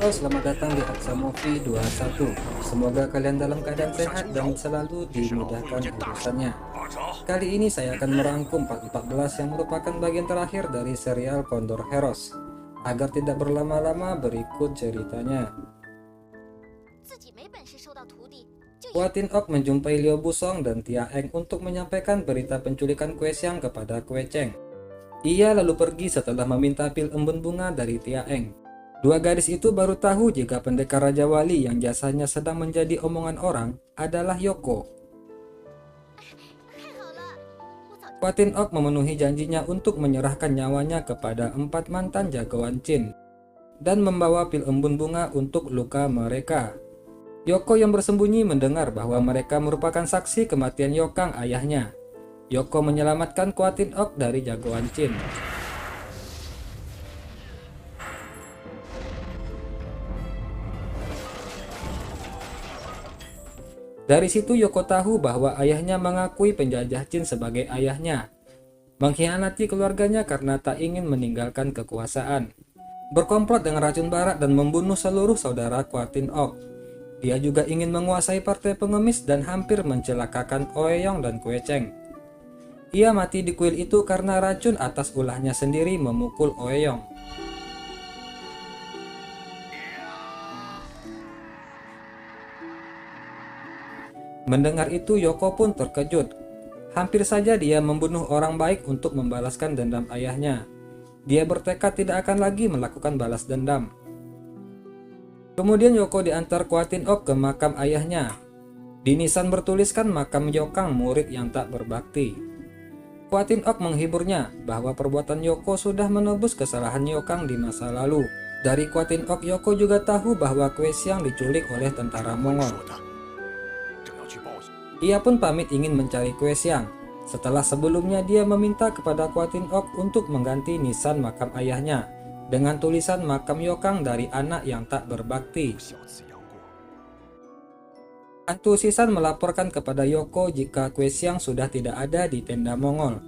Halo, selamat datang di Aksa Movie 21. Semoga kalian dalam keadaan sehat dan selalu dimudahkan urusannya. Kali ini saya akan merangkum part 14 yang merupakan bagian terakhir dari serial Condor Heroes. Agar tidak berlama-lama, berikut ceritanya. Hua Tin-ok menjumpai Liu Busong dan Tia Eng untuk menyampaikan berita penculikan Kue Xiang kepada Kue Cheng. Ia lalu pergi setelah meminta pil embun bunga dari Tia Eng. Dua gadis itu baru tahu jika pendekar Raja Wali yang jasanya sedang menjadi omongan orang adalah Yoko. Hua Tin-ok memenuhi janjinya untuk menyerahkan nyawanya kepada 4 mantan jagoan Qin dan membawa pil embun bunga untuk luka mereka. Yoko yang bersembunyi mendengar bahwa mereka merupakan saksi kematian Yokang ayahnya. Yoko menyelamatkan Hua Tin-ok dari jagoan Qin. Dari situ Yoko tahu bahwa ayahnya mengakui penjajah Qin sebagai ayahnya, mengkhianati keluarganya karena tak ingin meninggalkan kekuasaan, berkomplot dengan racun barak dan membunuh seluruh saudara Hua Tin-ok. Dia juga ingin menguasai partai pengemis dan hampir mencelakakan Oeyong dan Kue Cheng. Ia mati di kuil itu karena racun atas ulahnya sendiri memukul Oeyong. Mendengar itu Yoko pun terkejut. Hampir saja dia membunuh orang baik untuk membalaskan dendam ayahnya. Dia bertekad tidak akan lagi melakukan balas dendam. Kemudian Yoko diantar Hua Tin-ok ke makam ayahnya. Di nisan bertuliskan makam Yokang, murid yang tak berbakti. Hua Tin-ok menghiburnya bahwa perbuatan Yoko sudah menebus kesalahan Yokang di masa lalu. Dari Hua Tin-ok, Yoko juga tahu bahwa Kue Xiang diculik oleh tentara Mongol. Ia pun pamit ingin mencari Kue Xiang. Setelah sebelumnya dia meminta kepada Hua Tin-ok untuk mengganti nisan makam ayahnya dengan tulisan makam Yokang dari anak yang tak berbakti. Hantu Sisan melaporkan kepada Yoko jika Kue Xiang sudah tidak ada di tenda Mongol.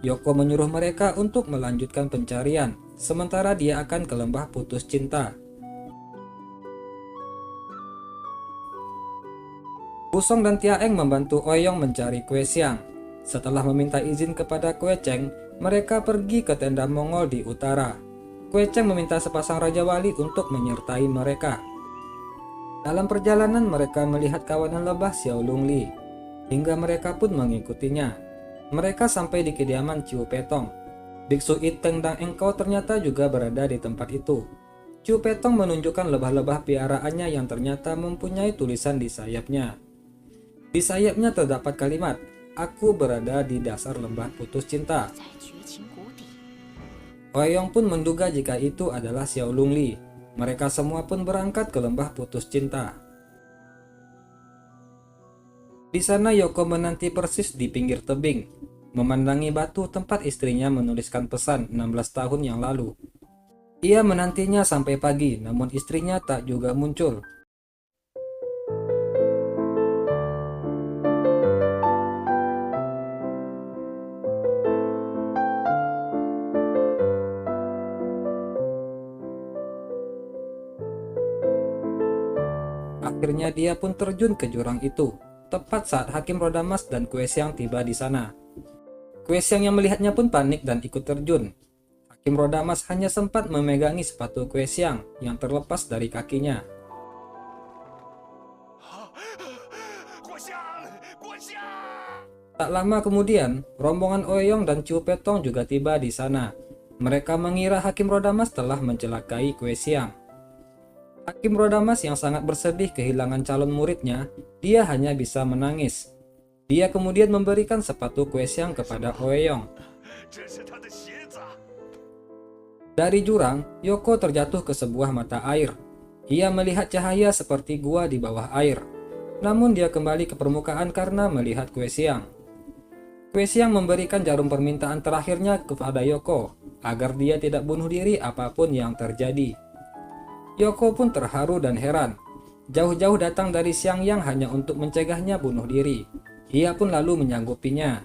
Yoko menyuruh mereka untuk melanjutkan pencarian, sementara dia akan ke lembah putus cinta. Busong dan Tia Eng membantu Oeyong mencari Kue Xiang. Setelah meminta izin kepada Kue Cheng, mereka pergi ke tenda Mongol di utara. Kue Cheng meminta sepasang Raja Wali untuk menyertai mereka. Dalam perjalanan mereka melihat kawanan lebah Xiao Lungli, hingga mereka pun mengikutinya. Mereka sampai di kediaman Ciu Petong. Biksu Iteng dan Engkau ternyata juga berada di tempat itu. Ciu Petong menunjukkan lebah-lebah piaraannya yang ternyata mempunyai tulisan di sayapnya. Di sayapnya terdapat kalimat, "Aku berada di dasar lembah putus cinta." Oeyong pun menduga jika itu adalah Xiao Lungli. Mereka semua pun berangkat ke lembah putus cinta. Di sana Yoko menanti persis di pinggir tebing, memandangi batu tempat istrinya menuliskan pesan 16 tahun yang lalu. Ia menantinya sampai pagi, namun istrinya tak juga muncul. Akhirnya dia pun terjun ke jurang itu, tepat saat Hakim Rodamas dan Kue Xiang tiba di sana. Kue Xiang yang melihatnya pun panik dan ikut terjun. Hakim Rodamas hanya sempat memegangi sepatu Kue Xiang yang terlepas dari kakinya. Tak lama kemudian, rombongan Oeyong dan Ciu Petong juga tiba di sana. Mereka mengira Hakim Rodamas telah mencelakai Kue Xiang. Hakim Rodamas yang sangat bersedih kehilangan calon muridnya, dia hanya bisa menangis. Dia kemudian memberikan sepatu Kue Xiang kepada Oeyong. Dari jurang, Yoko terjatuh ke sebuah mata air. Ia melihat cahaya seperti gua di bawah air. Namun dia kembali ke permukaan karena melihat Kue Xiang. Kue Xiang memberikan jarum permintaan terakhirnya kepada Yoko, agar dia tidak bunuh diri apapun yang terjadi. Yoko pun terharu dan heran. Jauh-jauh datang dari Xiangyang hanya untuk mencegahnya bunuh diri. Ia pun lalu menyanggupinya.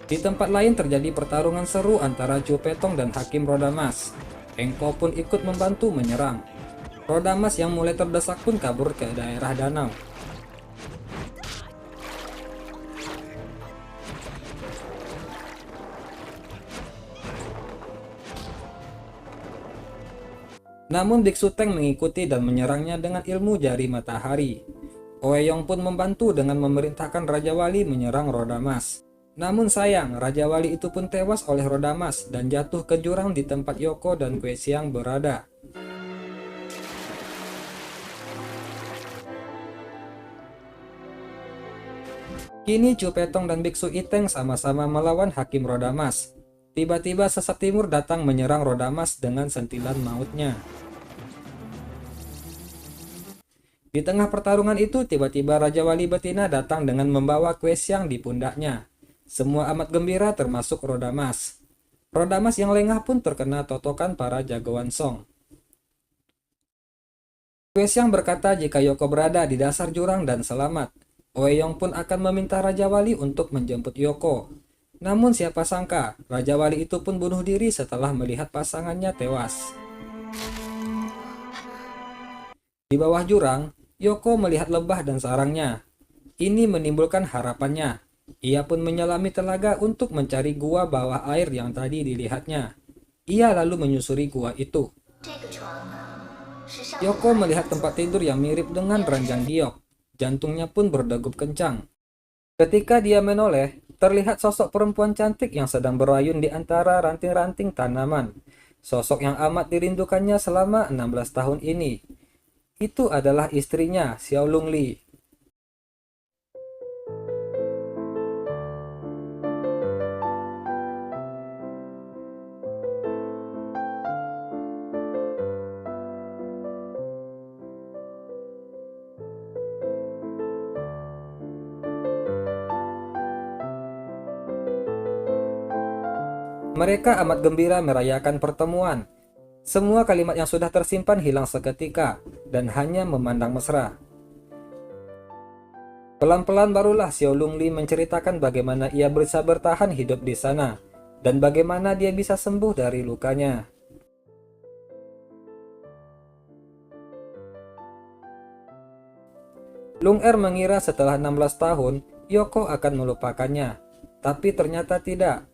Di tempat lain terjadi pertarungan seru antara Chu Petong dan Hakim Rodamas. Engko pun ikut membantu menyerang. Rodamas yang mulai terdesak pun kabur ke daerah danau. Namun Biksu Teng mengikuti dan menyerangnya dengan ilmu jari matahari. Oeyong pun membantu dengan memerintahkan Raja Wali menyerang Rodamas. Namun sayang, Raja Wali itu pun tewas oleh Rodamas dan jatuh ke jurang di tempat Yoko dan Kue Xiang berada. Kini Chu Petong dan Biksu Iteng sama-sama melawan Hakim Rodamas. Tiba-tiba Sesat Timur datang menyerang Rodamas dengan sentilan mautnya. Di tengah pertarungan itu, tiba-tiba Raja Wali Betina datang dengan membawa Kue Xiang di pundaknya. Semua amat gembira termasuk Rodamas. Rodamas yang lengah pun terkena totokan para jagoan Song. Kue Xiang berkata jika Yoko berada di dasar jurang dan selamat, Oeyong pun akan meminta Raja Wali untuk menjemput Yoko. Namun siapa sangka, Raja Wali itu pun bunuh diri setelah melihat pasangannya tewas. Di bawah jurang, Yoko melihat lebah dan sarangnya. Ini menimbulkan harapannya. Ia pun menyelami telaga untuk mencari gua bawah air yang tadi dilihatnya. Ia lalu menyusuri gua itu. Yoko melihat tempat tidur yang mirip dengan ranjang giok. Jantungnya pun berdegup kencang. Ketika dia menoleh, terlihat sosok perempuan cantik yang sedang berayun di antara ranting-ranting tanaman. Sosok yang amat dirindukannya selama 16 tahun ini. Itu adalah istrinya, Xiao Lungli. Mereka amat gembira merayakan pertemuan. Semua kalimat yang sudah tersimpan hilang seketika dan hanya memandang mesra. Pelan-pelan barulah Xiao Lungli menceritakan bagaimana ia bisa bertahan hidup di sana dan bagaimana dia bisa sembuh dari lukanya. Lung Er mengira setelah 16 tahun Yoko akan melupakannya, tapi ternyata tidak.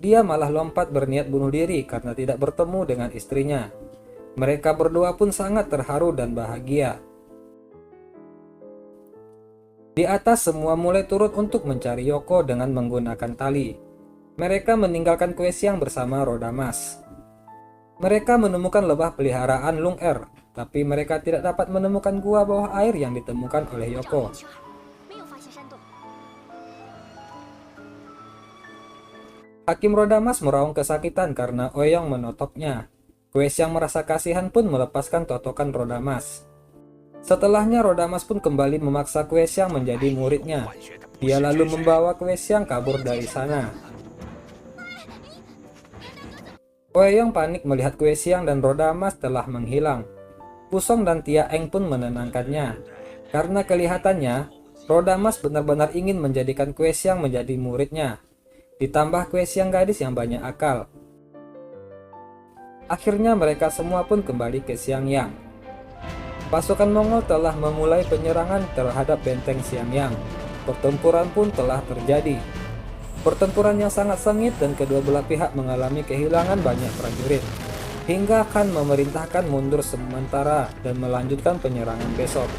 Dia malah lompat berniat bunuh diri karena tidak bertemu dengan istrinya. Mereka berdua pun sangat terharu dan bahagia. Di atas semua mulai turut untuk mencari Yoko dengan menggunakan tali. Mereka meninggalkan Kue Xiang bersama Rodamas. Mereka menemukan lebah peliharaan Lung Er, tapi mereka tidak dapat menemukan gua bawah air yang ditemukan oleh Yoko. Hakim Rodamas meraung kesakitan karena Oeyong menotoknya. Kue Xiang merasa kasihan pun melepaskan totokan Rodamas. Setelahnya Rodamas pun kembali memaksa Kue Xiang menjadi muridnya. Dia lalu membawa Kue Xiang kabur dari sana. Oeyong panik melihat Kue Xiang dan Rodamas telah menghilang. Pusong dan Tia Eng pun menenangkannya. Karena kelihatannya, Rodamas benar-benar ingin menjadikan Kue Xiang menjadi muridnya. Ditambah Kue Xiang gadis yang banyak akal. Akhirnya mereka semua pun kembali ke Xiangyang. Pasukan Mongol telah memulai penyerangan terhadap benteng Xiangyang. Pertempuran pun telah terjadi. Pertempuran yang sangat sengit dan kedua belah pihak mengalami kehilangan banyak prajurit. Hingga Khan memerintahkan mundur sementara dan melanjutkan penyerangan besok.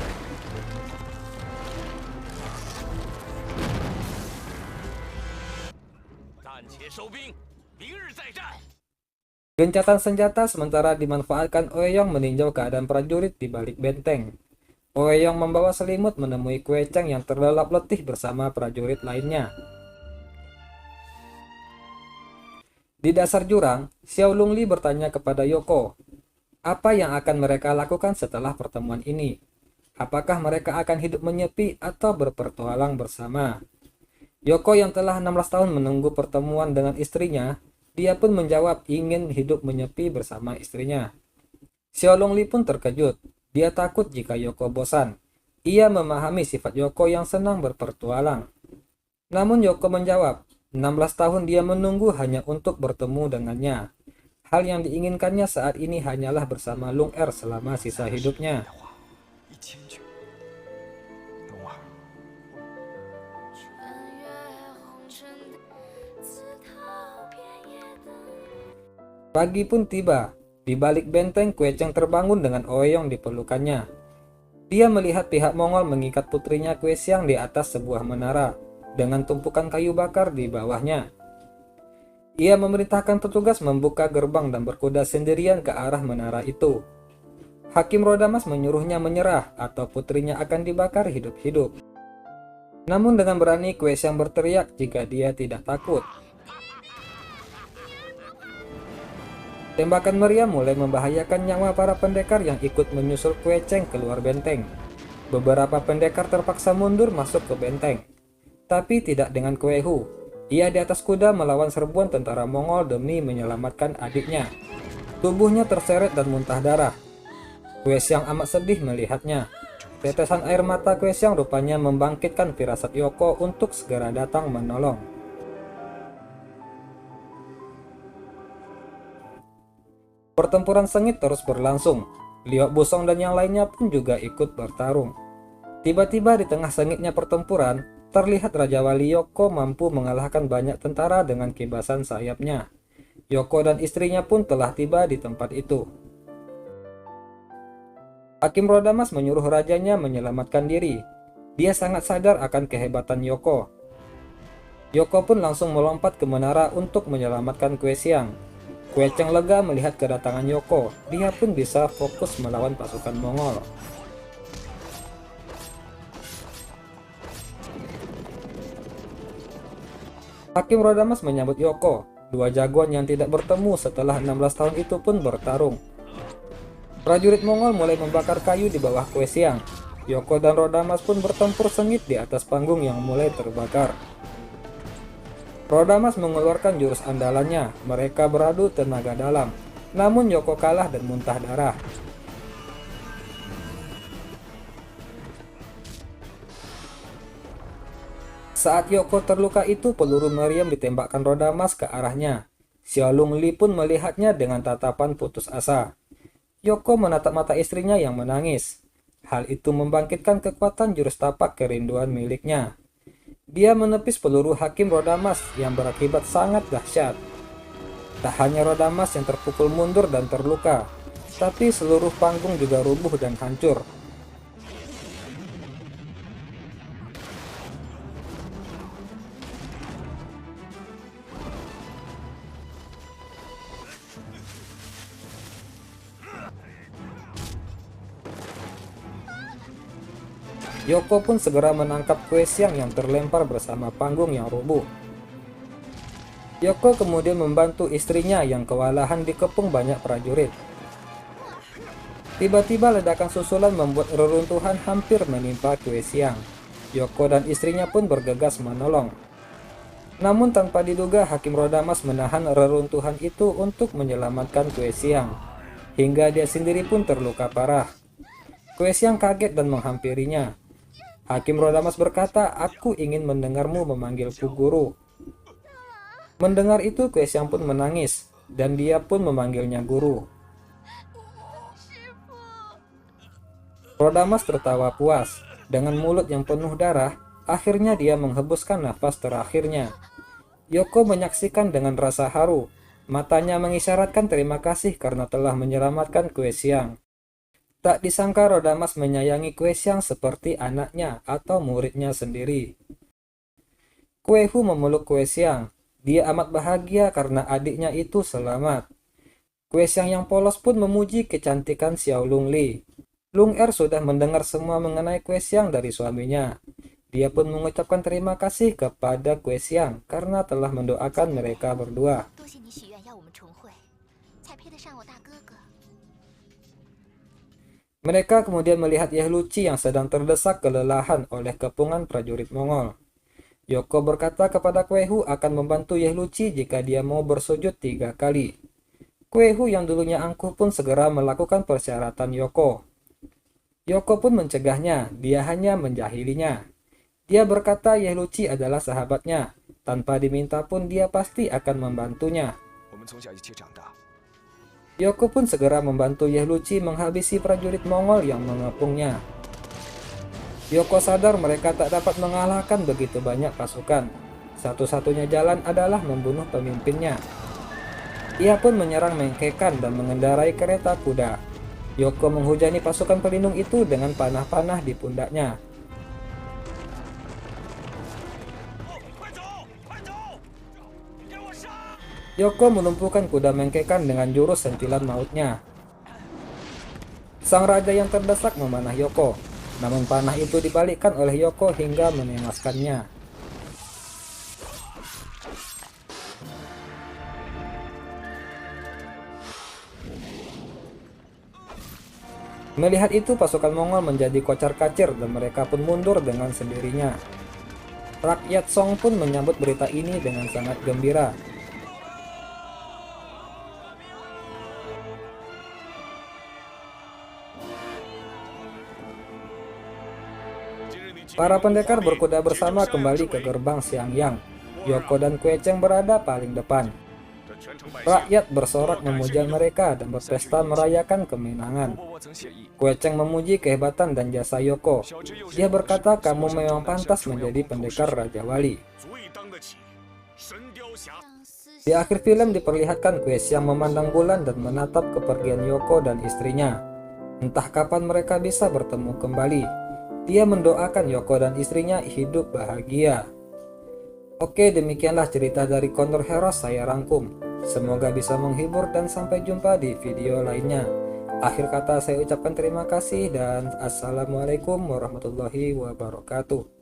Gencatan senjata sementara dimanfaatkan Oeyong meninjau keadaan prajurit di balik benteng. Oeyong membawa selimut menemui Kue Cheng yang terlelap letih bersama prajurit lainnya. Di dasar jurang, Xiao Lungli bertanya kepada Yoko, apa yang akan mereka lakukan setelah pertemuan ini? Apakah mereka akan hidup menyepi atau berpetualang bersama? Yoko yang telah 16 tahun menunggu pertemuan dengan istrinya, dia pun menjawab ingin hidup menyepi bersama istrinya. Xiao Lungli pun terkejut. Dia takut jika Yoko bosan. Ia memahami sifat Yoko yang senang berpertualang. Namun Yoko menjawab, 16 tahun dia menunggu hanya untuk bertemu dengannya. Hal yang diinginkannya saat ini hanyalah bersama Lung Er selama sisa hidupnya. 1000句，龙儿，Pagi pun tiba. Di balik benteng, Kue Cheng terbangun dengan Oeyong di pelukannya. Dia melihat pihak Mongol mengikat putrinya Kue Xiang di atas sebuah menara dengan tumpukan kayu bakar di bawahnya. Ia memerintahkan petugas membuka gerbang dan berkuda sendirian ke arah menara itu. Hakim Rodamas menyuruhnya menyerah atau putrinya akan dibakar hidup-hidup. Namun dengan berani Kue Xiang berteriak jika dia tidak takut. Tembakan meriam mulai membahayakan nyawa para pendekar yang ikut menyusul Kue Cheng keluar benteng. Beberapa pendekar terpaksa mundur masuk ke benteng. Tapi tidak dengan Kue Hu. Ia di atas kuda melawan serbuan tentara Mongol demi menyelamatkan adiknya. Tubuhnya terseret dan muntah darah. Kue Xiang amat sedih melihatnya. Tetesan air mata Kue Xiang rupanya membangkitkan firasat Yoko untuk segera datang menolong. Pertempuran sengit terus berlangsung. Liok Busong dan yang lainnya pun juga ikut bertarung. Tiba-tiba di tengah sengitnya pertempuran, terlihat Raja Wali Yoko mampu mengalahkan banyak tentara dengan kibasan sayapnya. Yoko dan istrinya pun telah tiba di tempat itu. Hakim Rodamas menyuruh rajanya menyelamatkan diri. Dia sangat sadar akan kehebatan Yoko. Yoko pun langsung melompat ke menara untuk menyelamatkan Kue Xiang. Kue Cheng lega melihat kedatangan Yoko. Dia pun bisa fokus melawan pasukan Mongol. Hakim Rodamas menyambut Yoko. Dua jagoan yang tidak bertemu setelah 16 tahun itu pun bertarung. Prajurit Mongol mulai membakar kayu di bawah Kue Xiang. Yoko dan Rodamas pun bertempur sengit di atas panggung yang mulai terbakar. Rodamas mengeluarkan jurus andalannya. Mereka beradu tenaga dalam. Namun Yoko kalah dan muntah darah. Saat Yoko terluka itu, peluru meriam ditembakkan Rodamas ke arahnya. Xiaolong Li pun melihatnya dengan tatapan putus asa. Yoko menatap mata istrinya yang menangis. Hal itu membangkitkan kekuatan jurus tapak kerinduan miliknya. Dia menepis peluru Hakim Rodamas yang berakibat sangat dahsyat. Tak hanya Rodamas yang terpukul mundur dan terluka, tapi seluruh panggung juga rubuh dan hancur. Yoko pun segera menangkap Kue Xiang yang terlempar bersama panggung yang rubuh. Yoko kemudian membantu istrinya yang kewalahan dikepung banyak prajurit. Tiba-tiba ledakan susulan membuat reruntuhan hampir menimpa Kue Xiang. Yoko dan istrinya pun bergegas menolong. Namun tanpa diduga Hakim Rodamas menahan reruntuhan itu untuk menyelamatkan Kue Xiang. Hingga dia sendiri pun terluka parah. Kue Xiang kaget dan menghampirinya. Hakim Rodamas berkata, "Aku ingin mendengarmu memanggilku guru." Mendengar itu, Kue Xiang pun menangis, dan dia pun memanggilnya guru. Rodamas tertawa puas. Dengan mulut yang penuh darah, akhirnya dia menghembuskan nafas terakhirnya. Yoko menyaksikan dengan rasa haru. Matanya mengisyaratkan terima kasih karena telah menyelamatkan Kue Xiang. Tak disangka Rodamas menyayangi Kue Xiang seperti anaknya atau muridnya sendiri. Kue Hu memeluk Kue Xiang. Dia amat bahagia karena adiknya itu selamat. Kue Xiang yang polos pun memuji kecantikan Xiaolong Li. Lung Er sudah mendengar semua mengenai Kue Xiang dari suaminya. Dia pun mengucapkan terima kasih kepada Kue Xiang karena telah mendoakan mereka berdua. Mereka kemudian melihat Yehluci yang sedang terdesak kelelahan oleh kepungan prajurit Mongol. Yoko berkata kepada Kue Hu akan membantu Yehluci jika dia mau bersujud 3 kali. Kue Hu yang dulunya angkuh pun segera melakukan persyaratan Yoko. Yoko pun mencegahnya, dia hanya menjahilinya. Dia berkata Yehluci adalah sahabatnya. Tanpa diminta pun dia pasti akan membantunya. 我们从小一起长大， Yoko pun segera membantu Yehluchi menghabisi prajurit Mongol yang mengepungnya. Yoko sadar mereka tak dapat mengalahkan begitu banyak pasukan. Satu-satunya jalan adalah membunuh pemimpinnya. Ia pun menyerang Mengkekan dan mengendarai kereta kuda. Yoko menghujani pasukan pelindung itu dengan panah-panah di pundaknya. Yoko menumpukan kuda Mengkekan dengan jurus sentilan mautnya. Sang raja yang terdesak memanah Yoko, namun panah itu dibalikkan oleh Yoko hingga menewaskannya. Melihat itu, pasukan Mongol menjadi kocar-kacir dan mereka pun mundur dengan sendirinya. Rakyat Song pun menyambut berita ini dengan sangat gembira. Para pendekar berkuda bersama kembali ke gerbang Xiangyang. Yoko dan Kue Cheng berada paling depan. Rakyat bersorak memuja mereka dan berpesta merayakan kemenangan. 伯伯曾写意， Kue Cheng memuji kehebatan dan jasa Yoko. Dia berkata, kamu memang pantas menjadi pendekar Raja Wali. 足以当得起神雕侠。 Di akhir film diperlihatkan Kue Xiang memandang bulan dan menatap kepergian Yoko dan istrinya. Entah kapan mereka bisa bertemu kembali. Dia mendoakan Yoko dan istrinya hidup bahagia. Oke, demikianlah cerita dari Condor Heroes saya rangkum. Semoga bisa menghibur dan sampai jumpa di video lainnya. Akhir kata saya ucapkan terima kasih dan assalamualaikum warahmatullahi wabarakatuh.